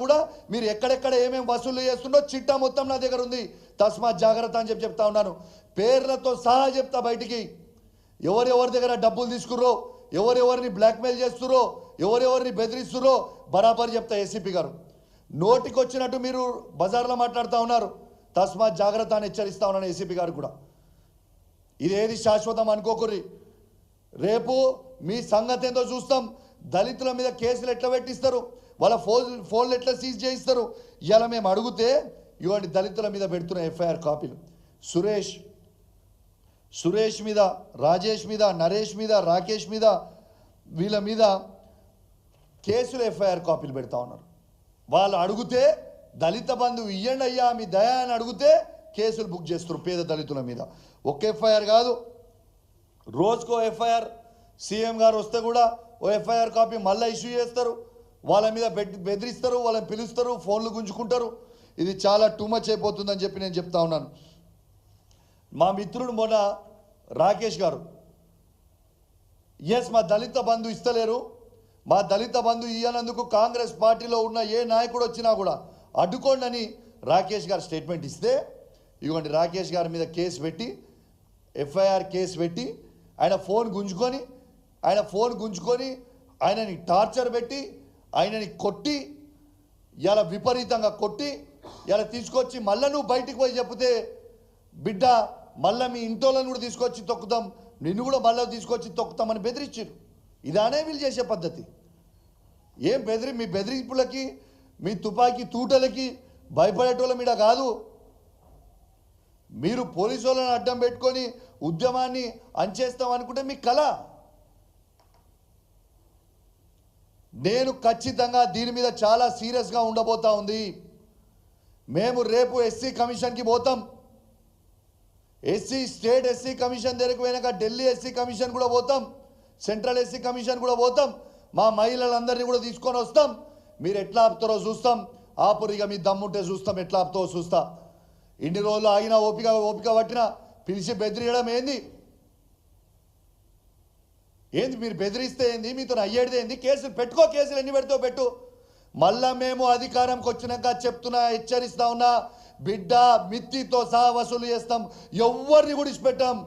కూడా మీరు ఎక్కడెక్కడ ఏమేమి వసూలు చేస్తుండో చిట్టా మొత్తం నా దగ్గర ఉంది. తస్మాత్ జాగ్రత్త అని చెప్తా ఉన్నాను. పేర్లతో సహా చెప్తా బయటికి. ఎవరెవరి దగ్గర డబ్బులు తీసుకుర్రో, ఎవరెవరిని బ్లాక్మెయిల్ చేస్తుర్రో, ఎవరెవరిని బెదిరిస్తుర్రో బరాబర్ చెప్తా. ఏసీపీ గారు నోటికి వచ్చినట్టు మీరు బజార్లో మాట్లాడుతూ ఉన్నారు. తస్మాత్ జాగ్రత్త అని హెచ్చరిస్తా ఉన్నాను ఏసీపీ గారు కూడా. ఇదేది శాశ్వతం అనుకోకుర్రి. రేపు మీ సంగతి ఏందో చూస్తాం. దళితుల మీద కేసులు ఎట్లా పెట్టిస్తారు, వాళ్ళ ఫోన్లు ఎట్లా సీజ్ చేయిస్తారు. ఇలా మేము అడిగితే ఇవ్వండి దళితుల మీద పెడుతున్న ఎఫ్ఐఆర్ కాపీలు. సురేష్ మీద, రాజేష్ మీద, నరేష్ మీద, రాకేష్ మీద, వీళ్ళ మీద కేసులు ఎఫ్ఐఆర్ కాపీలు పెడతా ఉన్నారు. వాళ్ళు అడిగితే దళిత బంధు ఇయ్యండి అయ్యా మీ దయా అని అడిగితే కేసులు బుక్ చేస్తారు పేద దళితుల మీద. ఒక్క ఎఫ్ఐఆర్ కాదు, రోజుకో ఎఫ్ఐఆర్. సీఎం గారు వస్తే కూడా ఓ ఎఫ్ఐఆర్ కాపీ మళ్ళీ ఇష్యూ చేస్తారు. వాళ్ళ మీద బెదిరిస్తారు, వాళ్ళని పిలుస్తారు, ఫోన్లు గుంజుకుంటారు. ఇది చాలా టూ మచ్ అయిపోతుందని చెప్పి నేను చెప్తా ఉన్నాను. మా మిత్రుడు మొన్న రాకేష్ గారు మా దళిత బంధు ఇస్తలేరు, మా దళిత బంధు ఇయ్యనందుకు కాంగ్రెస్ పార్టీలో ఉన్న ఏ నాయకుడు వచ్చినా కూడా అడ్డుకోండి అని రాకేష్ గారు స్టేట్మెంట్ ఇస్తే ఇవ్వండి రాకేష్ గారి మీద కేసు పెట్టి ఎఫ్ఐఆర్ కేసు పెట్టి ఆయన ఫోన్ గుంజుకొని ఆయనని టార్చర్ పెట్టి ఆయనని కొట్టి ఇలా విపరీతంగా కొట్టి ఇలా తీసుకొచ్చి మళ్ళీ నువ్వు బయటికి పోయి చెప్తే బిడ్డ మళ్ళీ మీ ఇంటోళ్ళని కూడా తీసుకొచ్చి తొక్కుతాం, నిన్ను కూడా మళ్ళీ తీసుకొచ్చి తొక్కుతామని బెదిరించారు. ఇదానే వీళ్ళు చేసే పద్ధతి. ఏం మీ బెదిరింపులకి మీ తుపాకీ తూటలకి భయపడేటోళ్ళ మీద కాదు. మీరు పోలీసు వాళ్ళని అడ్డం పెట్టుకొని ఉద్యమాన్ని అంచేస్తాం అనుకుంటే మీ కళ. నేను ఖచ్చితంగా దీని మీద చాలా సీరియస్గా ఉండబోతా ఉంది. మేము రేపు ఎస్సీ కమిషన్కి పోతాం. స్టేట్ ఎస్సీ కమిషన్ దగ్గరకు పోయినాక ఢిల్లీ ఎస్సీ కమిషన్ కూడా పోతాం, సెంట్రల్ ఎస్సీ కమిషన్ కూడా పోతాం. మా మహిళలందరినీ కూడా తీసుకొని వస్తాం. మీరు ఎట్లా ఆపుతారో చూస్తాం. ఆపురిగా మీ దమ్ముంటే చూస్తాం, ఎట్లా ఆపుతారో చూస్తా. ఇన్ని రోజులు ఆగినా ఓపిక పట్టినా పిలిచి బెదిరియడం ఏంది? మీరు బెదిరిస్తే ఏంది? మీతో అయ్యేది ఏంది? కేసులు పెట్టుకో, కేసులు ఎన్ని పెడతావు పెట్టు. మళ్ళా మేము అధికారంకి వచ్చినాక చెప్తున్నా, హెచ్చరిస్తా ఉన్నా, బిడ్డ మిత్తితో సహా వసూలు చేస్తాం, ఎవరిని కూడా ఇచ్చిపెట్టాం.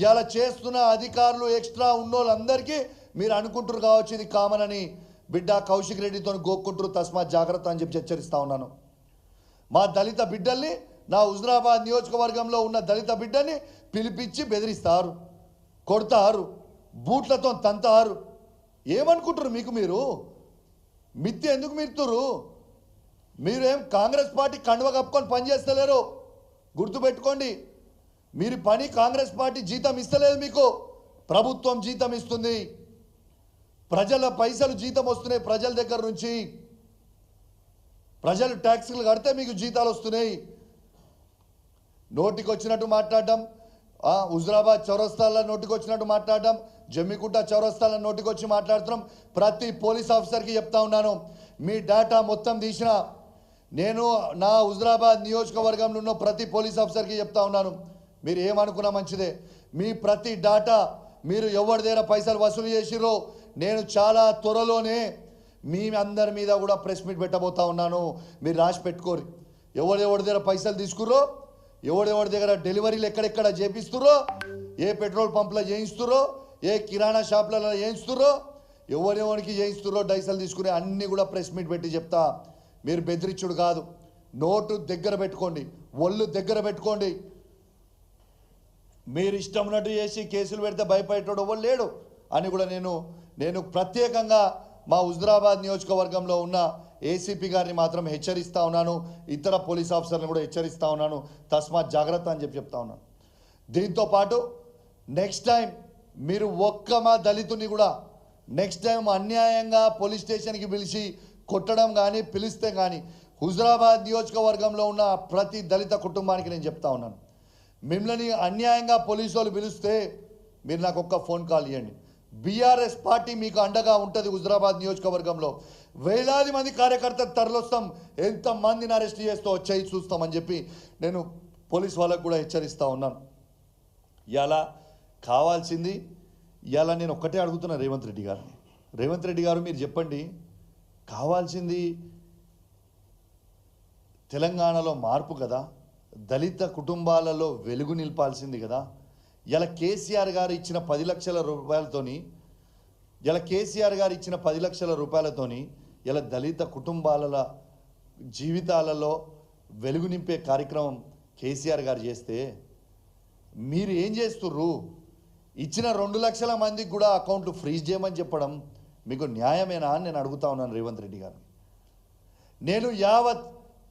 ఇలా చేస్తున్న అధికారులు ఎక్స్ట్రా ఉన్నోళ్ళందరికీ మీరు అనుకుంటారు కావచ్చు ఇది కామన్ అని, బిడ్డ కౌశిక్ రెడ్డితో గోక్కుంటారు. తస్మాత్ జాగ్రత్త అని చెప్పి హెచ్చరిస్తా ఉన్నాను. మా దళిత బిడ్డల్ని, నా హుజురాబాద్ నియోజకవర్గంలో ఉన్న దళిత బిడ్డని పిలిపించి బెదిరిస్తారు, కొడతారు, బూట్లతో తంతారు. ఏమనుకుంటారు? మీరు మిత్తి ఎందుకు మిత్తురు? మీరేం కాంగ్రెస్ పార్టీ కండువ కప్పుకొని పనిచేస్తలేరు, గుర్తుపెట్టుకోండి. మీరు పని కాంగ్రెస్ పార్టీ జీతం ఇస్తలేదు, మీకు ప్రభుత్వం జీతం ఇస్తుంది. ప్రజల పైసలు జీతం వస్తున్నాయి, ప్రజల దగ్గర నుంచి. ప్రజలు ట్యాక్సులు కడితే మీకు జీతాలు వస్తున్నాయి. నోటికి వచ్చినట్టు మాట్లాడడం, హుజురాబాద్ చౌరస్తాల నోటికి వచ్చినట్టు మాట్లాడడం, జమ్మికుంట చౌరస్తాల నోటికి వచ్చి మాట్లాడుతున్నాం. ప్రతి పోలీస్ ఆఫీసర్కి చెప్తా ఉన్నాను, మీ డేటా మొత్తం తీసిన నేను నా హుజురాబాద్ నియోజకవర్గంలో ఉన్న ప్రతి పోలీస్ ఆఫీసర్కి చెప్తా ఉన్నాను, మీరు ఏమనుకున్నా మంచిదే, మీ ప్రతి డేటా మీరు ఎవరి దగ్గర పైసలు వసూలు చేసిరో నేను చాలా త్వరలోనే మీ అందరి మీద కూడా ప్రెస్ మీట్ పెట్టబోతా ఉన్నాను. మీరు రాసి పెట్టుకోరు. ఎవరి దగ్గర పైసలు తీసుకుర్రో, ఎవరి దగ్గర డెలివరీలు ఎక్కడెక్కడ చేపిస్తుర్రో, ఏ పెట్రోల్ పంపులో చేయిస్తుర్రో, ఏ కిరాణా షాపులలో చేయిస్తుర్రో, ఎవరికి చేయిస్తుర్రో డైసలు తీసుకుని అన్నీ కూడా ప్రెస్ మీట్ పెట్టి చెప్తా. మీరు బెదిరించుడు కాదు, నోటు దగ్గర పెట్టుకోండి, ఒళ్ళు దగ్గర పెట్టుకోండి. మీరు ఇష్టం ఉన్నట్టు చేసి కేసులు పెడితే భయపడేటోడు ఎవరు లేడు అని కూడా నేను ప్రత్యేకంగా మా హుజురాబాద్ నియోజకవర్గంలో ఉన్న ఏసీపీ గారిని మాత్రం హెచ్చరిస్తా ఉన్నాను, ఇతర పోలీస్ ఆఫీసర్లను కూడా హెచ్చరిస్తా ఉన్నాను. తస్మాత్ జాగ్రత్త అని చెప్తా ఉన్నాను. దీంతో పాటు నెక్స్ట్ టైం మీరు మా దళితుని కూడా నెక్స్ట్ టైం అన్యాయంగా పోలీస్ స్టేషన్కి పిలిచి కొట్టడం కానీ పిలిస్తే కానీ హుజురాబాద్ నియోజకవర్గంలో ఉన్న ప్రతి దళిత కుటుంబానికి నేను చెప్తా ఉన్నాను, మిమ్మల్ని అన్యాయంగా పోలీసు వాళ్ళు పిలిస్తే మీరు నాకు ఒక్క ఫోన్ కాల్ ఇవ్వండి. బీఆర్ఎస్ పార్టీ మీకు అండగా ఉంటుంది. హుజురాబాద్ నియోజకవర్గంలో వేలాది మంది కార్యకర్తలు తరలిస్తాం, ఎంతమందిని అరెస్ట్ చేస్తూ వచ్చాయి చూస్తామని చెప్పి నేను పోలీస్ వాళ్ళకు కూడా హెచ్చరిస్తూ ఉన్నాను. ఇలా కావాల్సింది ఇలా నేను ఒక్కటే అడుగుతున్నా రేవంత్ రెడ్డి గారిని, రేవంత్ రెడ్డి గారు మీరు చెప్పండి, కావాల్సింది తెలంగాణలో మార్పు కదా, దళిత కుటుంబాలలో వెలుగు నింపాల్సింది కదా. ఇలా కేసీఆర్ గారు ఇచ్చిన 10 లక్షల రూపాయలతోని ఇలా దళిత కుటుంబాల జీవితాలలో వెలుగు నింపే కార్యక్రమం కేసీఆర్ గారు చేస్తే మీరు ఏం చేస్తుర్రు? ఇచ్చిన 2 లక్షల మందికి కూడా అకౌంట్లు ఫ్రీజ్ చేయమని చెప్పడం మీకు న్యాయమేనా అని నేను అడుగుతా ఉన్నాను రేవంత్ రెడ్డి గారు. నేను యావత్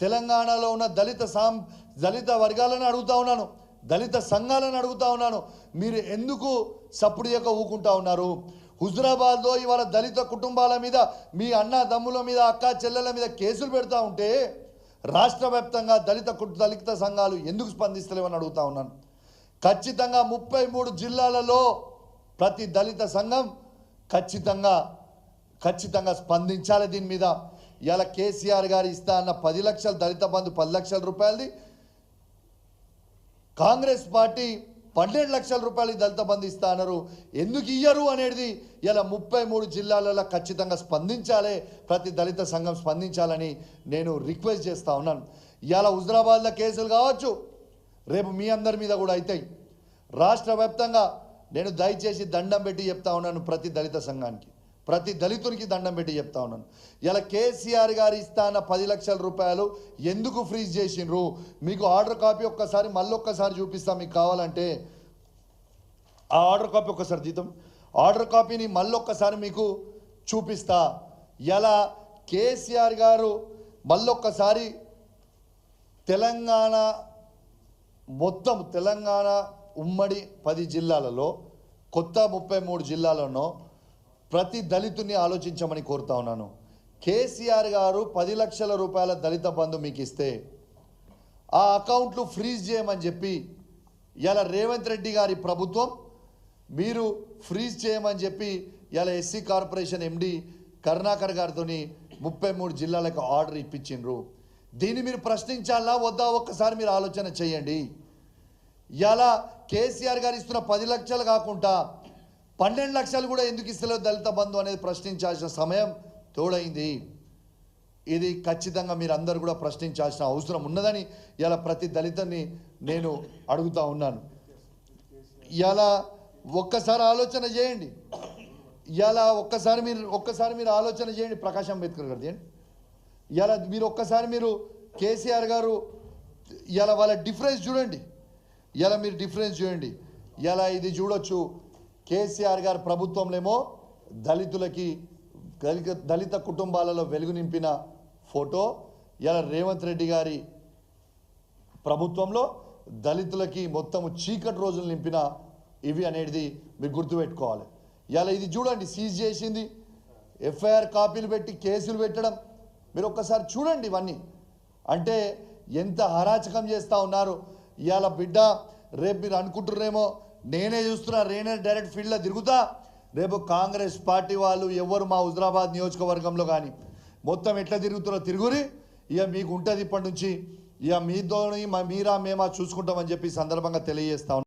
తెలంగాణలో ఉన్న దళిత వర్గాలను అడుగుతా ఉన్నాను, దళిత సంఘాలను అడుగుతా ఉన్నాను, మీరు ఎందుకు సప్పుడు చేయక ఊకుంటా ఉన్నారు? హుజురాబాద్లో ఇవాళ దళిత కుటుంబాల మీద, మీ అన్న తమ్ముల మీద, అక్క చెల్లెల మీద కేసులు పెడతా ఉంటే రాష్ట్ర వ్యాప్తంగా దళిత సంఘాలు ఎందుకు స్పందిస్తలేవని అడుగుతా ఉన్నాను. ఖచ్చితంగా 33 జిల్లాలలో ప్రతి దళిత సంఘం ఖచ్చితంగా స్పందించాలి దీని మీద. ఇలా కేసీఆర్ గారు ఇస్తా అన్న 10 లక్షల దళిత బంధు 10 లక్షల రూపాయలది, కాంగ్రెస్ పార్టీ 12 లక్షల రూపాయలు దళిత బంధు ఇస్తా అన్నారు, ఎందుకు ఇయ్యరు అనేది ఇలా 33 జిల్లాలలో ఖచ్చితంగా స్పందించాలి, ప్రతి దళిత సంఘం స్పందించాలని నేను రిక్వెస్ట్ చేస్తూ ఉన్నాను. ఇలా హుజురాబాద్లో కేసులు కావచ్చు, రేపు మీ అందరి మీద కూడా అవుతాయి. రాష్ట్ర వ్యాప్తంగా నేను దయచేసి దండం పెట్టి చెప్తా ఉన్నాను, ప్రతి దళిత సంఘానికి, ప్రతి దళితునికి దండం పెట్టి చెప్తా ఉన్నాను. ఇలా కేసీఆర్ గారు ఇస్తా అన్న 10 లక్షల రూపాయలు ఎందుకు ఫ్రీజ్ చేసిండ్రు? మీకు ఆర్డర్ కాపీ మళ్ళొక్కసారి చూపిస్తా, మీకు కావాలంటే ఆ ఆర్డర్ కాపీ ఆర్డర్ కాపీని మళ్ళొక్కసారి మీకు చూపిస్తా. ఇలా కేసీఆర్ గారు మళ్ళొక్కసారి తెలంగాణ ఉమ్మడి 10 జిల్లాలలో, కొత్త 33 జిల్లాలలో ప్రతి దళితుని ఆలోచించమని కోరుతా ఉన్నాను. కేసీఆర్ గారు 10 లక్షల రూపాయల దళిత బంధు మీకు ఇస్తే ఆ అకౌంట్లు ఫ్రీజ్ చేయమని చెప్పి ఇలా రేవంత్ రెడ్డి గారి ప్రభుత్వం మీరు ఫ్రీజ్ చేయమని చెప్పి ఇలా ఎస్సీ కార్పొరేషన్ ఎండి కరుణాకర్ గారితో 33 జిల్లాలకు ఆర్డర్ ఇప్పించిండ్రు. దీన్ని మీరు ప్రశ్నించాలా వద్దా ఒక్కసారి మీరు ఆలోచన చేయండి. ఇలా కేసీఆర్ గారు ఇస్తున్న 10 లక్షలు కాకుండా 12 లక్షలు కూడా ఎందుకు ఇస్తలేదు దళిత బంధు అనేది ప్రశ్నించాల్సిన సమయం తోడైంది. ఇది ఖచ్చితంగా మీరు అందరూ కూడా ప్రశ్నించాల్సిన అవసరం ఉన్నదని ఇలా ప్రతి దళితుని నేను అడుగుతా ఉన్నాను. ఇలా ఒక్కసారి ఆలోచన చేయండి, ఒక్కసారి మీరు ఆలోచన చేయండి. ప్రకాష్ అంబేద్కర్ గారు చేయండి. ఇలా మీరు ఒక్కసారి మీరు కేసీఆర్ గారు ఇలా వాళ్ళ డిఫరెన్స్ చూడండి, మీరు డిఫరెన్స్ చూడండి. ఇలా ఇది చూడొచ్చు, కేసీఆర్ గారి ప్రభుత్వంలో దళిత కుటుంబాలలో వెలుగు నింపిన ఫోటో, ఇలా రేవంత్ రెడ్డి గారి ప్రభుత్వంలో దళితులకి మొత్తము చీకటి రోజులు నింపిన ఇవి అనేది మీరు గుర్తుపెట్టుకోవాలి. ఇలా ఇది చూడండి, సీజ్ చేసింది, ఎఫ్ఐఆర్ కాపీలు పెట్టి కేసులు పెట్టడం, మీరు ఒక్కసారి చూడండి. ఇవన్నీ అంటే ఎంత అరాచకం చేస్తూ ఉన్నారు. ఇవాళ బిడ్డ రేపు మీరు అనుకుంటున్నారేమో నేనే డైరెక్ట్ ఫీల్డ్లో తిరుగుతా, రేపు కాంగ్రెస్ పార్టీ వాళ్ళు ఎవరు మా హుజురాబాద్ నియోజకవర్గంలో కానీ మొత్తం ఎట్లా తిరుగుతారో తిరుగురి, ఇక మీకు ఉంటుంది ఇప్పటి నుంచి, ఇక మీతోని మేమా చూసుకుంటామని చెప్పి సందర్భంగా తెలియజేస్తా ఉన్నాం.